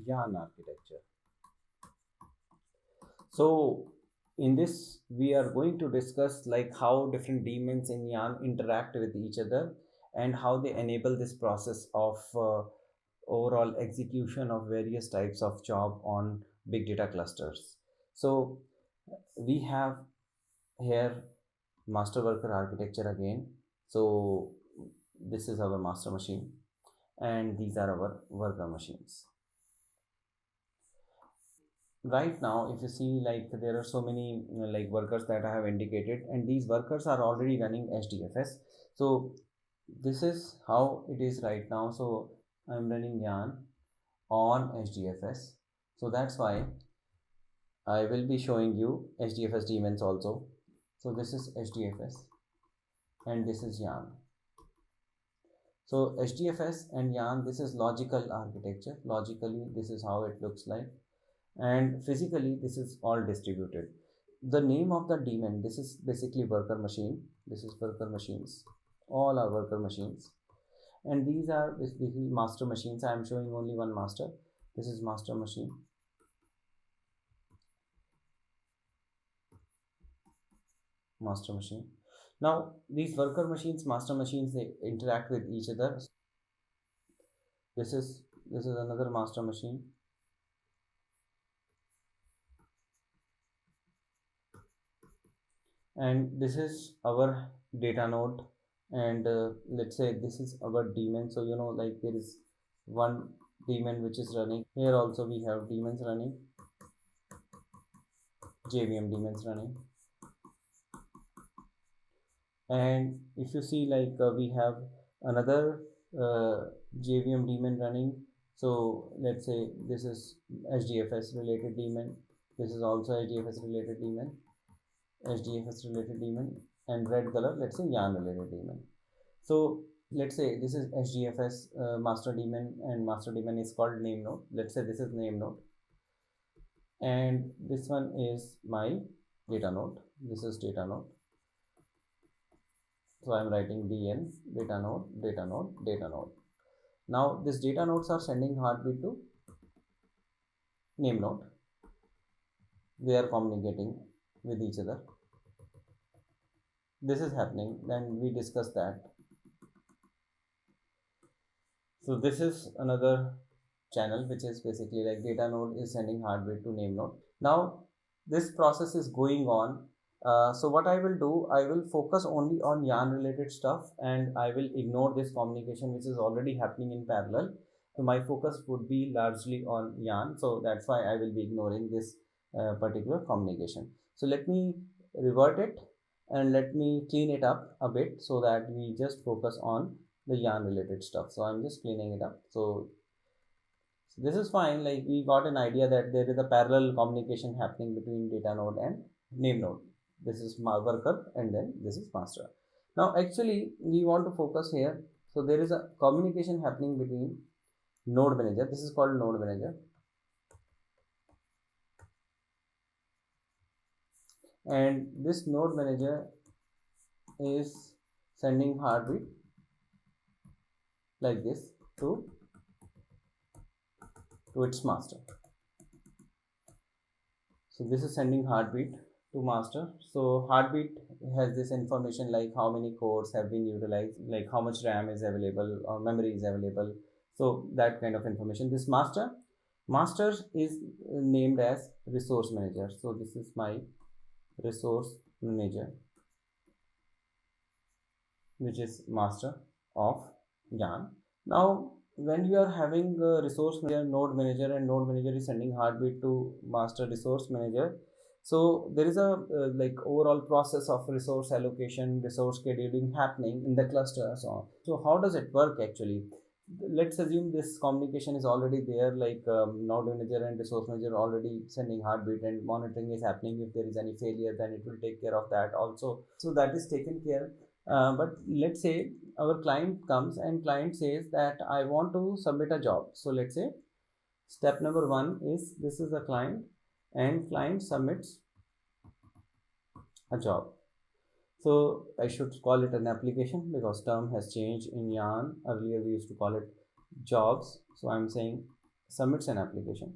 Yarn architecture. So in this we are going to discuss like how different daemons in Yarn interact with each other and how they enable this process of overall execution of various types of job on big data clusters. So we have here master worker architecture again. So this is our master machine and these are our worker machines. Right now if you see, like there are so many like workers that I have indicated, and these workers are already running HDFS. So this is how it is right now. So I'm running Yarn on HDFS. So that's why I will be showing you HDFS daemons also. So this is HDFS and this is Yarn. So HDFS and Yarn, this is logical architecture. Logically this is how it looks like, and physically this is all distributed. The name of the daemon, this is basically worker machine. This is worker machines, all are worker machines, and these are basically master machines. I am showing only one master. This is master machine, master machine. Now these worker machines, master machines, they interact with each other. This is another master machine, and this is our data node, and let's say this is our daemon. So you know, like there is one daemon which is running here. Also we have daemons running, JVM daemons running, and if you see, like we have another JVM daemon running. So let's say this is HDFS related daemon, this is also HDFS related daemon, HDFS related daemon, and red color, let's say Yarn related daemon. So let's say this is HDFS master daemon, and master daemon is called name node. Let's say this is name node, and this one is my data node. This is data node. So I'm writing DN, data node, data node, data node. Now these data nodes are sending heartbeat to name node. They are communicating with each other. This is happening. Then we discuss that. So this is another channel which is basically like data node is sending heartbeat to name node. Now this process is going on. So what I will do, I will focus only on Yarn related stuff, and I will ignore this communication which is already happening in parallel. So my focus would be largely on Yarn. So that's why I will be ignoring this particular communication. So let me revert it and let me clean it up a bit so that we just focus on the Yarn related stuff. So I'm just cleaning it up. So this is fine. Like we got an idea that there is a parallel communication happening between data node and name node. This is my worker and then this is master. Now actually we want to focus here. So there is a communication happening between node manager. This is called node manager, and this node manager is sending heartbeat like this to its master. So this is sending heartbeat to master. So heartbeat has this information like how many cores have been utilized, like how much RAM is available or memory is available. So that kind of information. This master is named as resource manager. So this is my resource manager, which is master of Yarn. Now when you are having a resource manager, node manager, and node manager is sending heartbeat to master resource manager, so there is a like overall process of resource allocation, resource scheduling happening in the cluster. So how does it work actually? Let's assume this communication is already there, like node manager and resource manager already sending heartbeat and monitoring is happening. If there is any failure, then it will take care of that also. So that is taken care. But let's say our client comes and client says that I want to submit a job. So let's say step number one is, this is the client and client submits a job. So I should call it an application because term has changed in Yarn. Earlier we used to call it jobs. So I'm saying submits an application,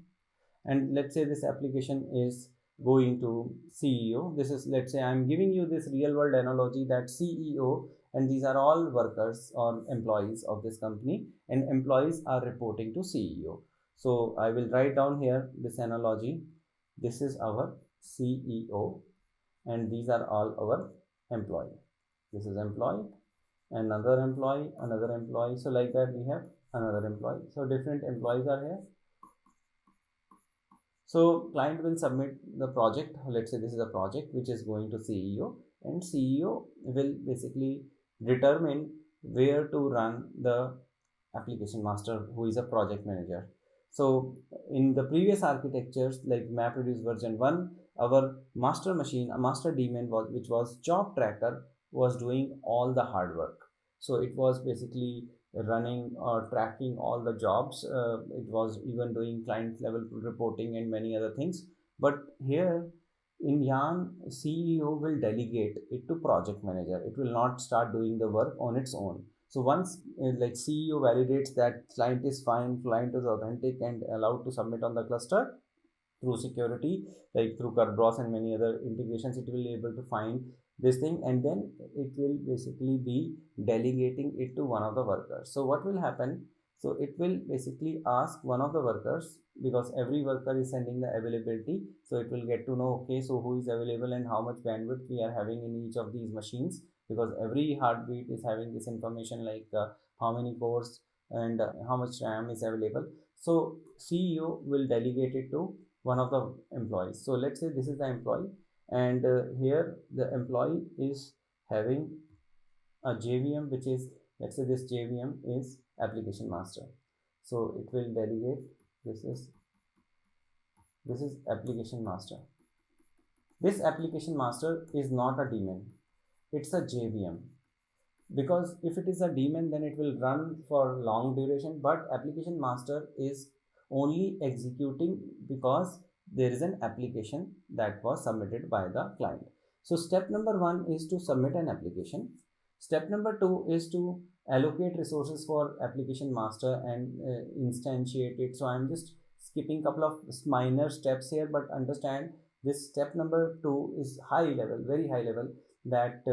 and let's say this application is going to CEO. This is, let's say I'm giving you this real world analogy that CEO, and these are all workers or employees of this company, and employees are reporting to CEO. So I will write down here this analogy. This is our CEO, and these are all our employee. This is employee, another employee, another employee. So like that we have another employee. So different employees are here. So client will submit the project. Let's say this is a project which is going to CEO, and CEO will basically determine where to run the application master, who is a project manager. So in the previous architectures like MapReduce version 1, our master machine, a master daemon was, which was job tracker, was doing all the hard work. So it was basically running or tracking all the jobs. It was even doing client level reporting and many other things. But here in Yarn, CEO will delegate it to project manager. It will not start doing the work on its own. So once like CEO validates that client is fine, client is authentic and allowed to submit on the cluster through security, like through Kerberos and many other integrations, it will be able to find this thing, and then it will basically be delegating it to one of the workers. So what will happen? So it will basically ask one of the workers, because every worker is sending the availability. So it will get to know, okay, so who is available and how much bandwidth we are having in each of these machines, because every heartbeat is having this information, like how many cores and how much RAM is available. So CEO will delegate it to one of the employees. So let's say this is the employee, and here the employee is having a JVM, which is, let's say this JVM is application master. So it will delegate, this is application master. This application master is not a daemon, it's a JVM, because if it is a daemon then it will run for long duration, but application master is only executing because there is an application that was submitted by the client. So step number 1 is to submit an application. Step number 2 is to allocate resources for application master and instantiate it. So I'm just skipping couple of minor steps here, but understand this step number 2 is high level, very high level, that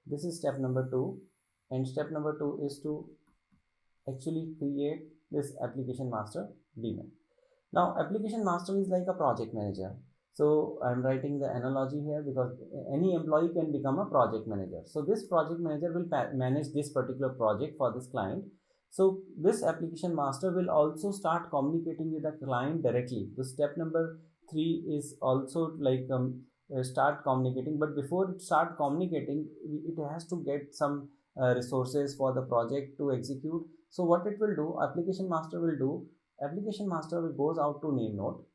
this is step number 2, and step number 2 is to actually create this application master daemon. Now application master is like a project manager. So I'm writing the analogy here because any employee can become a project manager. So this project manager will manage this particular project for this client. So this application master will also start communicating with the client directly. So step number 3 is also like start communicating, but before it start communicating, it has to get some resources for the project to execute. So what it will do, application master will do, application master will goes out to name node.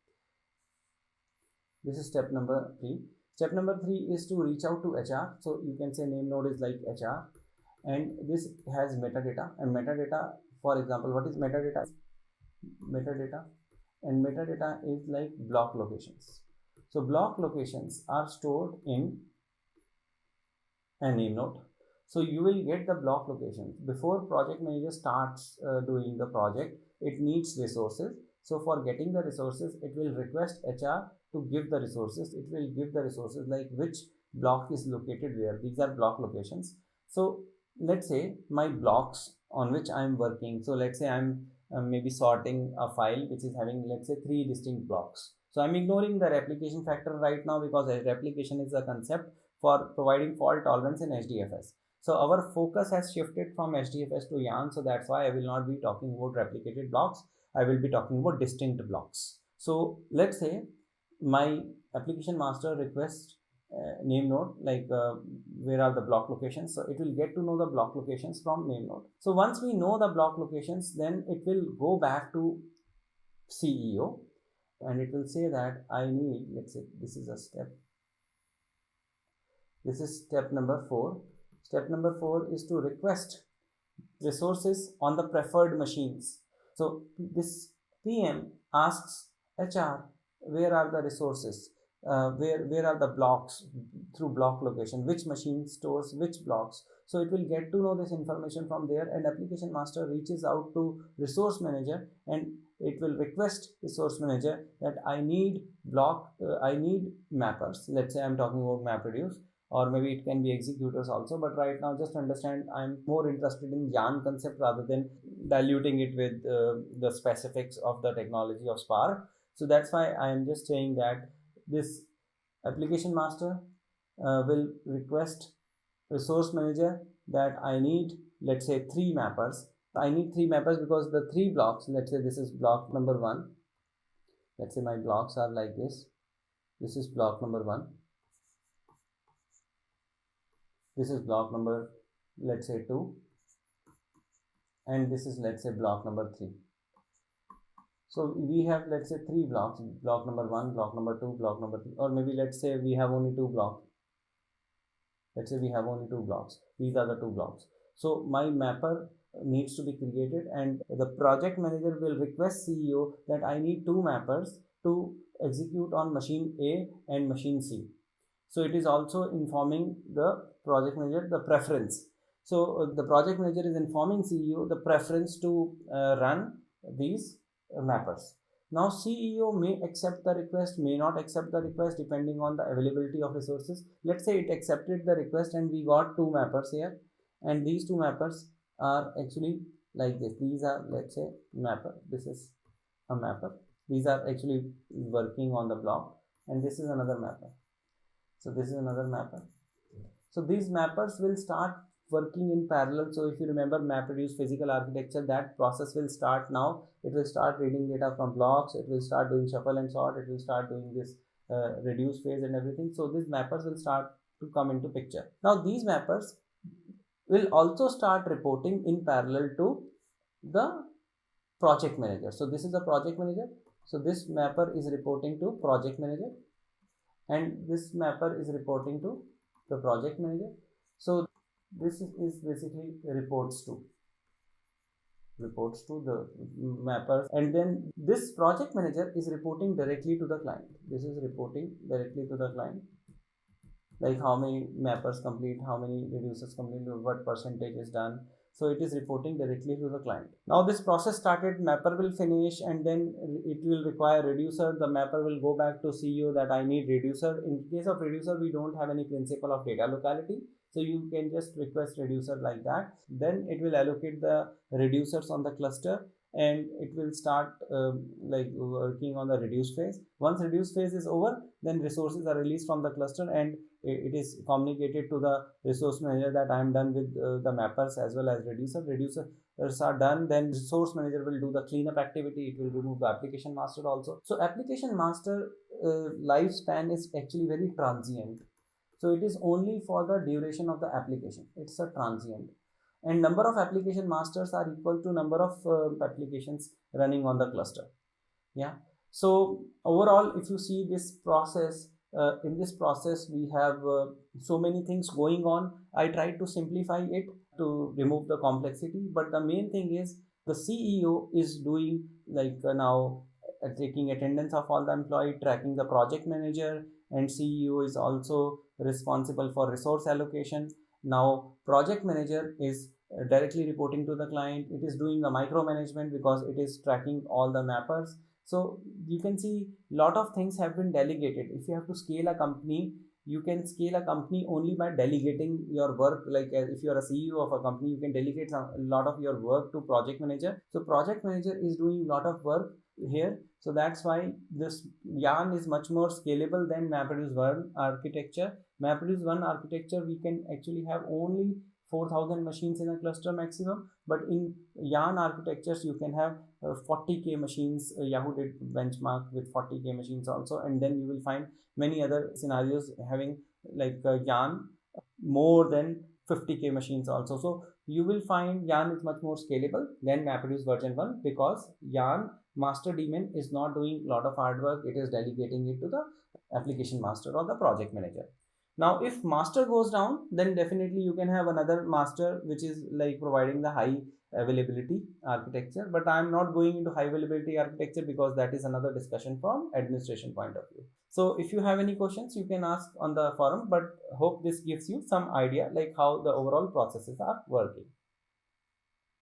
This is step number 3. Step number 3 is to reach out to HR. So you can say name node is like HR, and this has metadata, and metadata, for example, what is metadata? Metadata, and metadata is like block locations. So block locations are stored in a name node. So you will get the block locations before project manager starts doing the project. It needs resources. So for getting the resources, it will request HR to give the resources. It will give the resources like which block is located where. These are block locations. So let's say my blocks on which I am working. So let's say I'm maybe sorting a file which is having, let's say, 3 distinct blocks. So I'm ignoring the replication factor right now because replication is a concept for providing fault tolerance in HDFS. So our focus has shifted from HDFS to Yarn. So that's why I will not be talking about replicated blocks. I will be talking about distinct blocks. So let's say my application master requests name node, like where are the block locations. So it will get to know the block locations from name node. So once we know the block locations, then it will go back to CEO and it will say that I need, let's say this is a step. This is step number 4. Step number 4 is to request resources on the preferred machines. So this PM asks HR, where are the resources? Where are the blocks through block location? Which machine stores which blocks? So it will get to know this information from there, and application master reaches out to resource manager and it will request resource manager that I need mappers. Let's say I'm talking about MapReduce, or maybe it can be executors also, but right now just understand I'm more interested in yarn concept rather than diluting it with the specifics of the technology of Spark. So that's why I am just saying that this application master will request resource manager that I need, let's say, 3 mappers. I need 3 mappers because the 3 blocks, let's say this is block number 1. Let's say my blocks are like this. This is block number 1. This is block number, let's say, 2. And this is, let's say, block number 3. So we have, let's say, 3 blocks, block number 1, block number 2, block number 3, or maybe let's say we have only 2 blocks. Let's say we have only 2 blocks. These are the 2 blocks. So my mapper needs to be created, and the project manager will request CEO that I need 2 mappers to execute on machine A and machine C. So it is also informing the project manager the preference. So the project manager is informing CEO the preference to run these mappers. Now CEO may accept the request, may not accept the request depending on the availability of resources. Let's say it accepted the request and we got 2 mappers here, and these 2 mappers are actually like this. These are, let's say, mapper. This is a mapper. These are actually working on the block, and this is another mapper. So this is another mapper. So these mappers will start working in parallel. So if you remember MapReduce physical architecture, that process will start now. It will start reading data from blocks. It will start doing shuffle and sort. It will start doing this reduce phase and everything. So these mappers will start to come into picture. Now these mappers will also start reporting in parallel to the project manager. So this is the project manager. So this mapper is reporting to project manager, and this mapper is reporting to the project manager. So this is basically reports to the mappers, and then this project manager is reporting directly to the client. This is reporting directly to the client, like how many mappers complete, how many reducers complete, what percentage is done. So it is reporting directly to the client. Now this process started, mapper will finish, and then it will require reducer. The mapper will go back to CEO that I need reducer. In case of reducer, we don't have any principle of data locality, so you can just request reducer like that. Then it will allocate the reducers on the cluster, and it will start like working on the reduce phase. Once reduce phase is over, then resources are released from the cluster, and it is communicated to the resource manager that I am done with the mappers as well as reducers are done. Then resource manager will do the cleanup activity. It will remove the application master also. So application master lifespan is actually very transient. So it is only for the duration of the application. It's a transient, and number of application masters are equal to number of applications running on the cluster. Yeah. So overall, if you see this process, in this process we have so many things going on. I tried to simplify it to remove the complexity, but the main thing is the CEO is doing like now taking attendance of all the employee, tracking the project manager, and CEO is also responsible for resource allocation. Now project manager is directly reporting to the client. It is doing the micromanagement because it is tracking all the mappers. So you can see a lot of things have been delegated. If you have to scale a company, you can scale a company only by delegating your work. Like if you are a CEO of a company, you can delegate a lot of your work to project manager. So project manager is doing a lot of work here. So that's why this yarn is much more scalable than MapReduce 1 architecture. MapReduce 1 architecture, we can actually have only 4,000 machines in a cluster maximum, but in yarn architectures you can have 40k machines. Yahoo did benchmark with 40k machines also, and then you will find many other scenarios having like yarn more than 50k machines also. So you will find yarn is much more scalable than MapReduce version 1 because yarn master daemon is not doing a lot of hard work. It is delegating it to the application master or the project manager. Now if master goes down, then definitely you can have another master which is like providing the high availability architecture, but I am not going into high availability architecture because that is another discussion from administration point of view. So if you have any questions, you can ask on the forum, but hope this gives you some idea like how the overall processes are working.